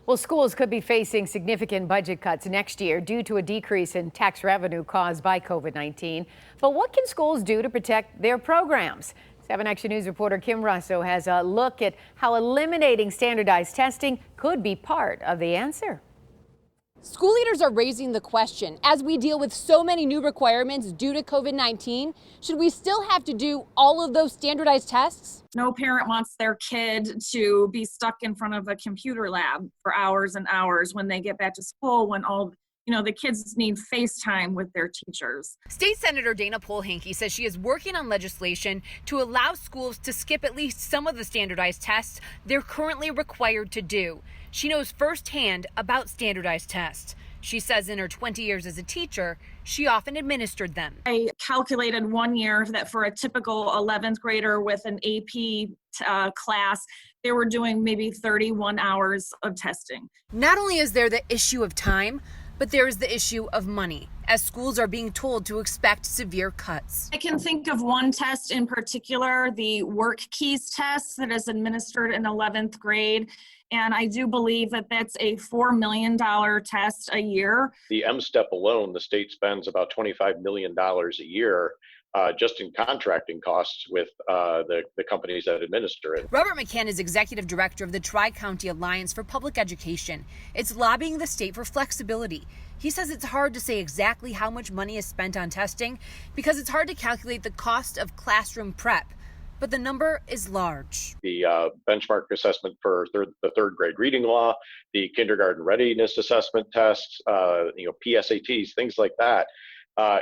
Well, schools could be facing significant budget cuts next year due to a decrease in tax revenue caused by COVID-19. But what can schools do to protect their programs? 7 Action News reporter Kim Russo has a look at how eliminating standardized testing could be part of the answer. School leaders are raising the question, as we deal with so many new requirements due to COVID-19, should we still have to do all of those standardized tests? No parent wants their kid to be stuck in front of a computer lab for hours and hours when they get back to school, when the kids need FaceTime with their teachers. State Senator Dana Polehanke says she is working on legislation to allow schools to skip at least some of the standardized tests they're currently required to do. She knows firsthand about standardized tests. She says in her 20 years as a teacher, she often administered them. I calculated one year that for a typical 11th grader with an AP class, they were doing maybe 31 hours of testing. Not only is there the issue of time, but there is the issue of money, as schools are being told to expect severe cuts. I can think of one test in particular, the work keys test that is administered in 11th grade. And I do believe that that's a $4 million test a year. The M-STEP alone, the state spends about $25 million a year just in contracting costs with the companies that administer it. Robert McCann is executive director of the Tri-County Alliance for Public Education. It's lobbying the state for flexibility. He says it's hard to say exactly how much money is spent on testing because it's hard to calculate the cost of classroom prep. But the number is large. The benchmark assessment for the third grade reading law, the kindergarten readiness assessment tests, PSATs, things like that.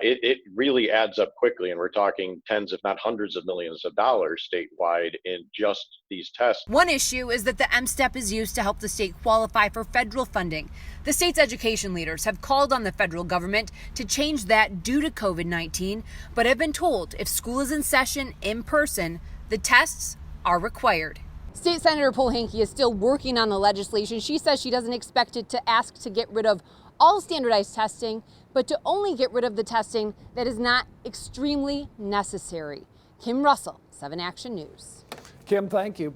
It really adds up quickly, and we're talking tens, if not hundreds of millions of dollars statewide in just these tests. One issue is that the M-STEP is used to help the state qualify for federal funding. The state's education leaders have called on the federal government to change that due to COVID-19, but have been told if school is in session in person, the tests are required. State Senator Polehanke is still working on the legislation. She says she doesn't expect it to ask to get rid of all standardized testing, but to only get rid of the testing that is not extremely necessary. Kim Russell, 7 Action News. Kim, thank you.